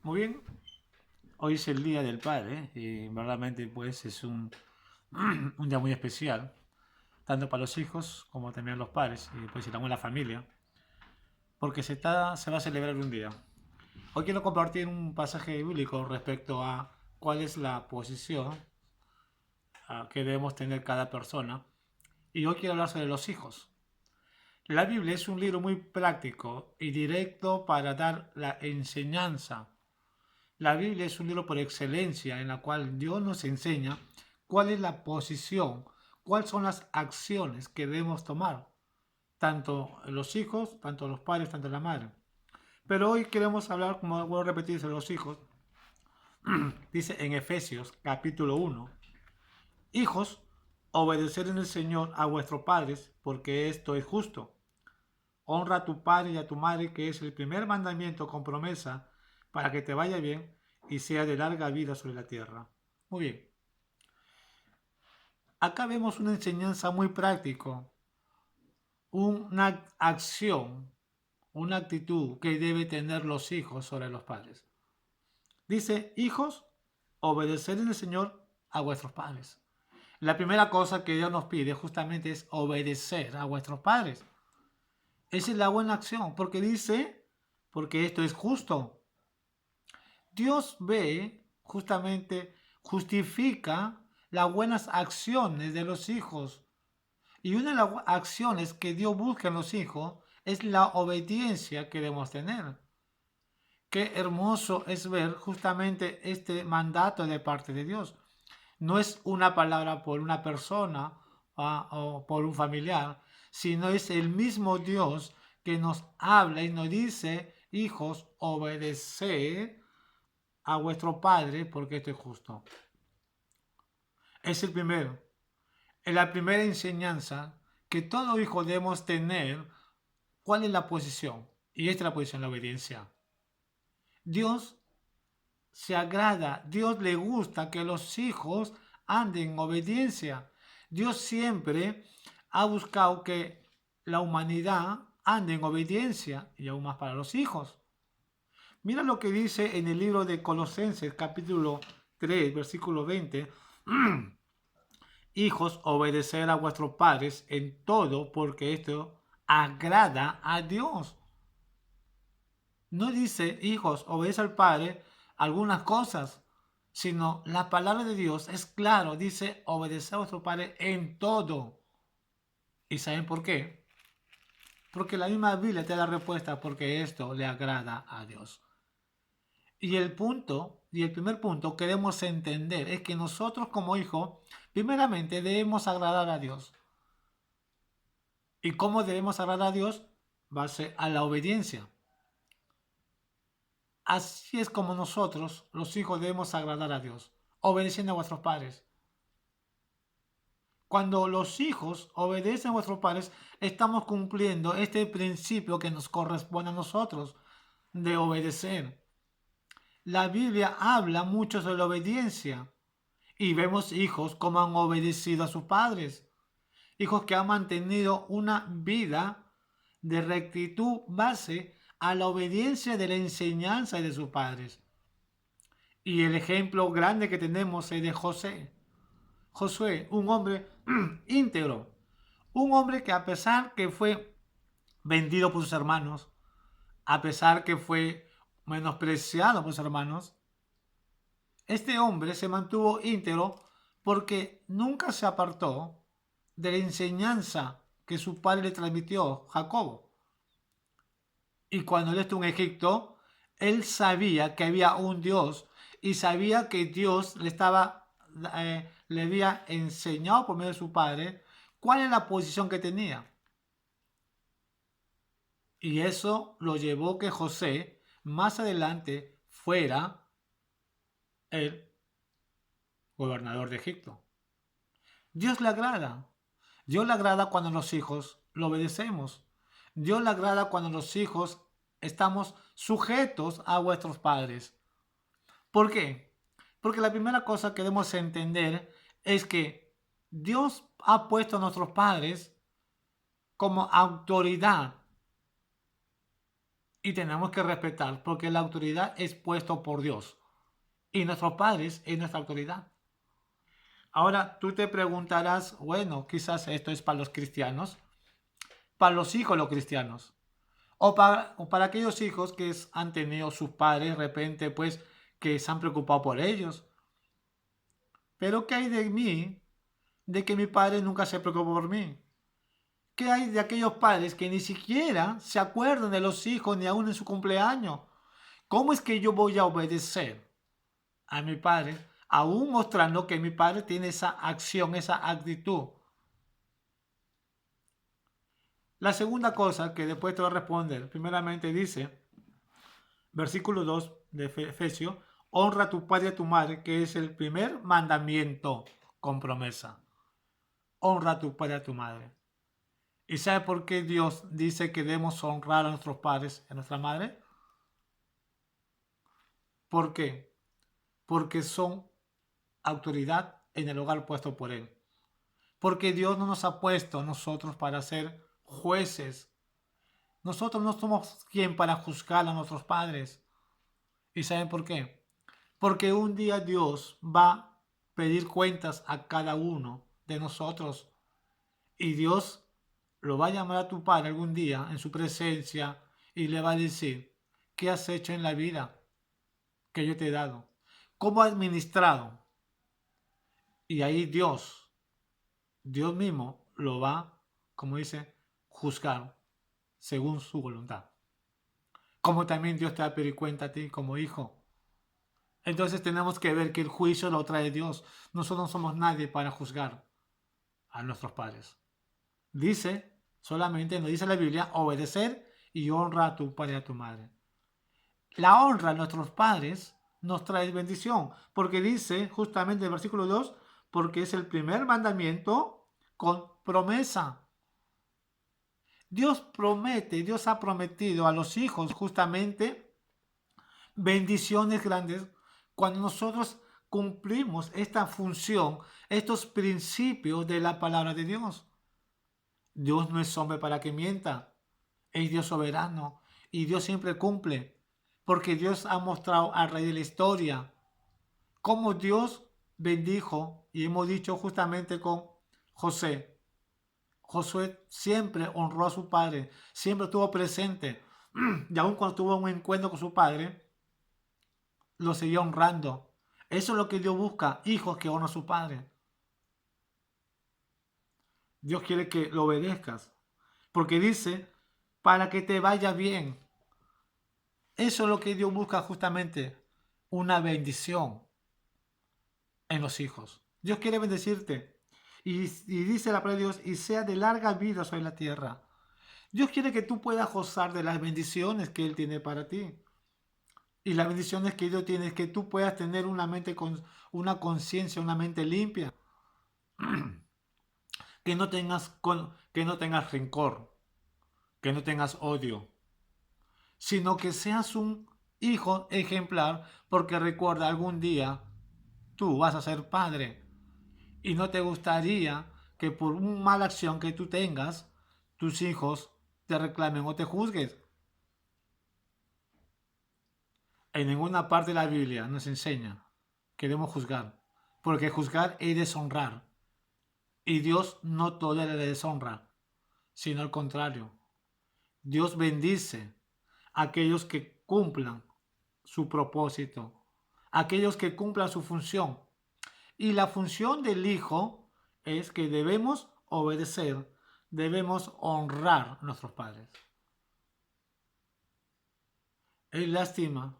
Muy bien, hoy es el Día del Padre y verdaderamente pues es un día muy especial, tanto para los hijos como también los padres y pues y también la familia, porque se va a celebrar un día. Hoy quiero compartir un pasaje bíblico respecto a cuál es la posición que debemos tener cada persona y hoy quiero hablar sobre los hijos. La Biblia es un libro muy práctico y directo para dar la enseñanza. La Biblia es un libro por excelencia en la cual Dios nos enseña cuál es la posición, cuáles son las acciones que debemos tomar, tanto los hijos, tanto los padres, tanto la madre. Pero hoy queremos hablar, como vuelvo a repetir, sobre los hijos. Dice en Efesios capítulo 1, hijos, obedeced en el Señor a vuestros padres, porque esto es justo. Honra a tu padre y a tu madre, que es el primer mandamiento con promesa para que te vaya bien y sea de larga vida sobre la tierra. Muy bien. Acá vemos una enseñanza muy práctica, una acción, una actitud que debe tener los hijos sobre los padres. Dice, hijos, obedeced en el Señor a vuestros padres. La primera cosa que Dios nos pide justamente es obedecer a vuestros padres. Esa es la buena acción, porque dice, porque esto es justo. Dios ve, justamente, justifica las buenas acciones de los hijos. Y una de las acciones que Dios busca en los hijos es la obediencia que debemos tener. Qué hermoso es ver justamente este mandato de parte de Dios. No es una palabra por una persona o por un familiar, sino es el mismo Dios que nos habla y nos dice, hijos, obedeced a vuestro Padre porque esto es justo. Es el primero. Es la primera enseñanza que todo hijo debemos tener. ¿Cuál es la posición? Y esta es la posición, la obediencia. Dios se agrada, Dios le gusta que los hijos anden en obediencia. Dios siempre ha buscado que la humanidad ande en obediencia y aún más para los hijos. Mira lo que dice en el libro de Colosenses capítulo 3 versículo 20. Hijos, obedecer a vuestros padres en todo porque esto agrada a Dios. No dice, hijos, obedece al Padre algunas cosas, sino la palabra de Dios es claro, dice, obedecer a vuestro Padre en todo. ¿Y saben por qué? Porque la misma Biblia te da la respuesta porque esto le agrada a Dios. Y el primer punto que debemos entender es que nosotros como hijos, primeramente debemos agradar a Dios. ¿Y cómo debemos agradar a Dios? Base a la obediencia. Así es como nosotros, los hijos, debemos agradar a Dios, obedeciendo a vuestros padres. Cuando los hijos obedecen a vuestros padres, estamos cumpliendo este principio que nos corresponde a nosotros, de obedecer. La Biblia habla mucho sobre la obediencia y vemos hijos como han obedecido a sus padres. Hijos que han mantenido una vida de rectitud base a la obediencia de la enseñanza de sus padres. Y el ejemplo grande que tenemos es de José. Josué, un hombre íntegro, un hombre que a pesar que fue vendido por sus hermanos, a pesar que fue menospreciado por sus hermanos, este hombre se mantuvo íntegro porque nunca se apartó de la enseñanza que su padre le transmitió, Jacobo. Y cuando él estuvo en Egipto, él sabía que había un Dios y sabía que Dios le había enseñado por medio de su padre cuál es la posición que tenía. Y eso lo llevó que José más adelante fuera el gobernador de Egipto. Dios le agrada. Dios le agrada cuando los hijos lo obedecemos. Dios le agrada cuando los hijos estamos sujetos a vuestros padres. ¿Por qué? Porque la primera cosa que debemos entender es que Dios ha puesto a nuestros padres como autoridad y tenemos que respetar porque la autoridad es puesta por Dios y nuestros padres es nuestra autoridad. Ahora tú te preguntarás, bueno, quizás esto es para los cristianos, para los hijos de los cristianos, o para aquellos hijos que han tenido sus padres de repente, pues, que se han preocupado por ellos. Pero ¿qué hay de mí, de que mi padre nunca se preocupó por mí? ¿Qué hay de aquellos padres que ni siquiera se acuerdan de los hijos ni aún en su cumpleaños? ¿Cómo es que yo voy a obedecer a mi padre, aún mostrando que mi padre tiene esa acción, esa actitud? La segunda cosa que después te voy a responder, primeramente dice, versículo 2 de Efesios, honra a tu padre y a tu madre, que es el primer mandamiento con promesa. Honra a tu padre y a tu madre. ¿Y sabe por qué Dios dice que debemos honrar a nuestros padres y a nuestra madre? ¿Por qué? Porque son autoridad en el hogar puesto por Él. Porque Dios no nos ha puesto a nosotros para ser jueces. Nosotros no somos quien para juzgar a nuestros padres. ¿Y saben por qué? Porque un día Dios va a pedir cuentas a cada uno de nosotros. Y Dios lo va a llamar a tu padre algún día en su presencia y le va a decir, ¿qué has hecho en la vida que yo te he dado? ¿Cómo has administrado? Y ahí Dios mismo lo va, como dice, juzgar según su voluntad. Como también Dios te va a pedir cuenta a ti como hijo. Entonces tenemos que ver que el juicio lo trae Dios. Nosotros no somos nadie para juzgar a nuestros padres. Dice, solamente nos dice la Biblia, obedecer y honra a tu padre y a tu madre. La honra a nuestros padres nos trae bendición, porque dice justamente en el versículo 2, porque es el primer mandamiento con promesa. Dios promete, Dios ha prometido a los hijos justamente bendiciones grandes cuando nosotros cumplimos esta función, estos principios de la palabra de Dios. Dios no es hombre para que mienta, es Dios soberano y Dios siempre cumple, porque Dios ha mostrado al rey de la historia cómo Dios bendijo, y hemos dicho justamente con José. Josué siempre honró a su padre, siempre estuvo presente, y aun cuando tuvo un encuentro con su padre, lo seguía honrando. Eso es lo que Dios busca, hijos que honran a su padre. Dios quiere que lo obedezcas, porque dice, para que te vaya bien. Eso es lo que Dios busca justamente, una bendición en los hijos. Dios quiere bendecirte. Y dice la palabra de Dios, y sea de larga vida sobre la tierra. Dios quiere que tú puedas gozar de las bendiciones que Él tiene para ti. Y las bendiciones que Dios tiene es que tú puedas tener una mente con una conciencia, una mente limpia. Que no tengas rencor, que no tengas odio, sino que seas un hijo ejemplar, porque recuerda, algún día tú vas a ser padre y no te gustaría que por una mala acción que tú tengas, tus hijos te reclamen o te juzguen. En ninguna parte de la Biblia nos enseña que debemos juzgar, porque juzgar es deshonrar. Y Dios no tolera la deshonra, sino al contrario. Dios bendice a aquellos que cumplan su propósito, aquellos que cumplan su función. Y la función del hijo es que debemos obedecer, debemos honrar a nuestros padres. Es lástima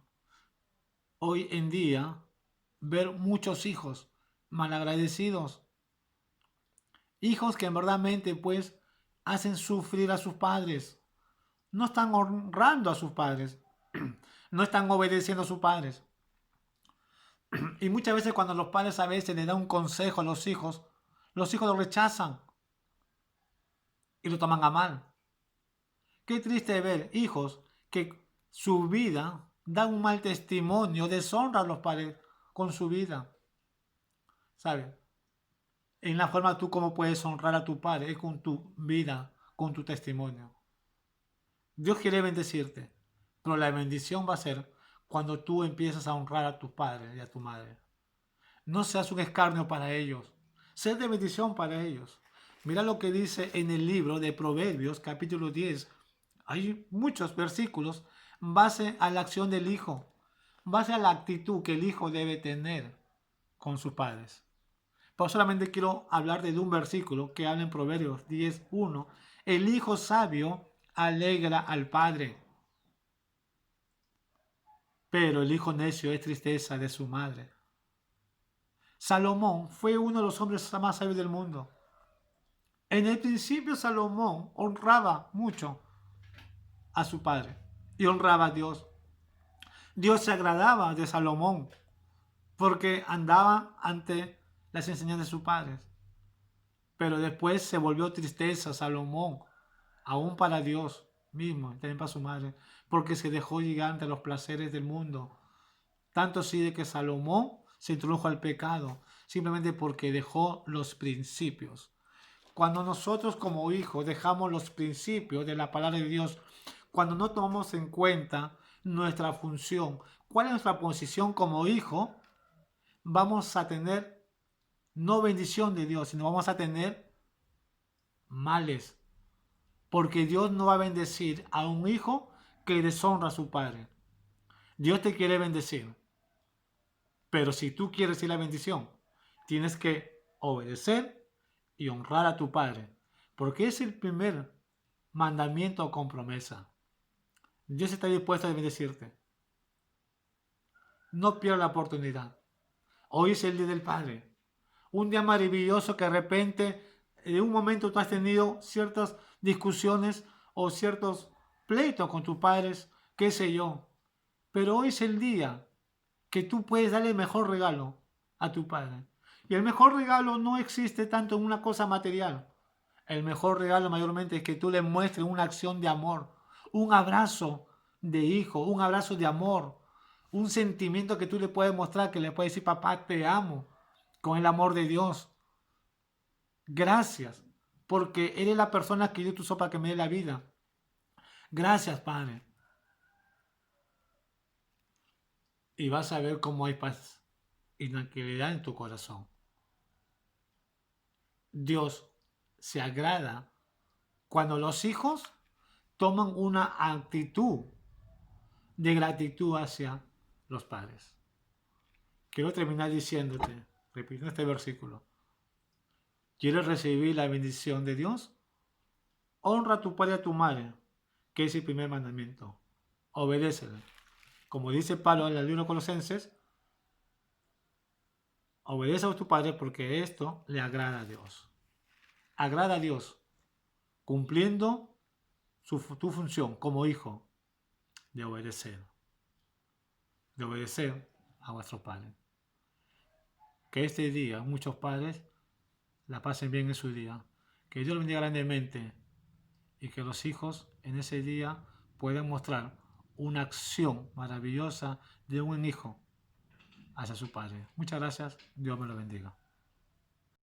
hoy en día ver muchos hijos malagradecidos, hijos que en verdadmente pues hacen sufrir a sus padres, no están honrando a sus padres, no están obedeciendo a sus padres. Y muchas veces cuando los padres a veces le dan un consejo a los hijos lo rechazan y lo toman a mal. Qué triste ver hijos que su vida dan un mal testimonio, deshonran a los padres con su vida. ¿Sabes? En la forma tú cómo puedes honrar a tu padre es con tu vida, con tu testimonio. Dios quiere bendecirte, Pero la bendición va a ser cuando tú empiezas a honrar a tu padre y a tu madre. No seas un escarnio para ellos. Sé de bendición para ellos. Mira lo que dice en el libro de Proverbios, capítulo 10. Hay muchos versículos en base a la acción del hijo, en base a la actitud que el hijo debe tener con sus padres. Pero solamente quiero hablar de un versículo que habla en Proverbios 10:1. El hijo sabio alegra al padre, pero el hijo necio es tristeza de su madre. Salomón fue uno de los hombres más sabios del mundo. En el principio Salomón honraba mucho a su padre y honraba a Dios. Dios se agradaba de Salomón porque andaba ante las enseñanzas de sus padres. Pero después se volvió tristeza Salomón, aún para Dios mismo, y también para su madre, porque se dejó llegar ante los placeres del mundo. Tanto así de que Salomón se introdujo al pecado, simplemente porque dejó los principios. Cuando nosotros como hijos dejamos los principios de la palabra de Dios, cuando no tomamos en cuenta nuestra función, cuál es nuestra posición como hijo, vamos a tener no bendición de Dios, sino vamos a tener males. Porque Dios no va a bendecir a un hijo que deshonra a su padre. Dios te quiere bendecir. Pero si tú quieres ir la bendición, tienes que obedecer y honrar a tu padre. Porque es el primer mandamiento con promesa. Dios está dispuesto a bendecirte. No pierdas la oportunidad. Hoy es el día del Padre. Un día maravilloso que de repente, en un momento tú has tenido ciertas discusiones o ciertos pleitos con tus padres, qué sé yo. Pero hoy es el día que tú puedes darle el mejor regalo a tu padre. Y el mejor regalo no existe tanto en una cosa material. El mejor regalo mayormente es que tú le muestres una acción de amor, un abrazo de hijo, un abrazo de amor, un sentimiento que tú le puedes mostrar, que le puedes decir, papá, te amo, con el amor de Dios. Gracias, porque eres la persona que dio tu sopa que me dé la vida. Gracias, Padre. Y vas a ver cómo hay paz y tranquilidad en tu corazón. Dios se agrada cuando los hijos toman una actitud de gratitud hacia los padres. Quiero terminar diciéndote, repitiendo este versículo. ¿Quieres recibir la bendición de Dios? Honra a tu padre y a tu madre, que es el primer mandamiento. Obedécele. Como dice Pablo en el libro de Colosenses, obedece a tu padre porque esto le agrada a Dios. Agrada a Dios, cumpliendo tu función como hijo de obedecer a vuestro padre. Que este día muchos padres la pasen bien en su día. Que Dios los bendiga grandemente y que los hijos en ese día puedan mostrar una acción maravillosa de un hijo hacia su padre. Muchas gracias. Dios me lo bendiga.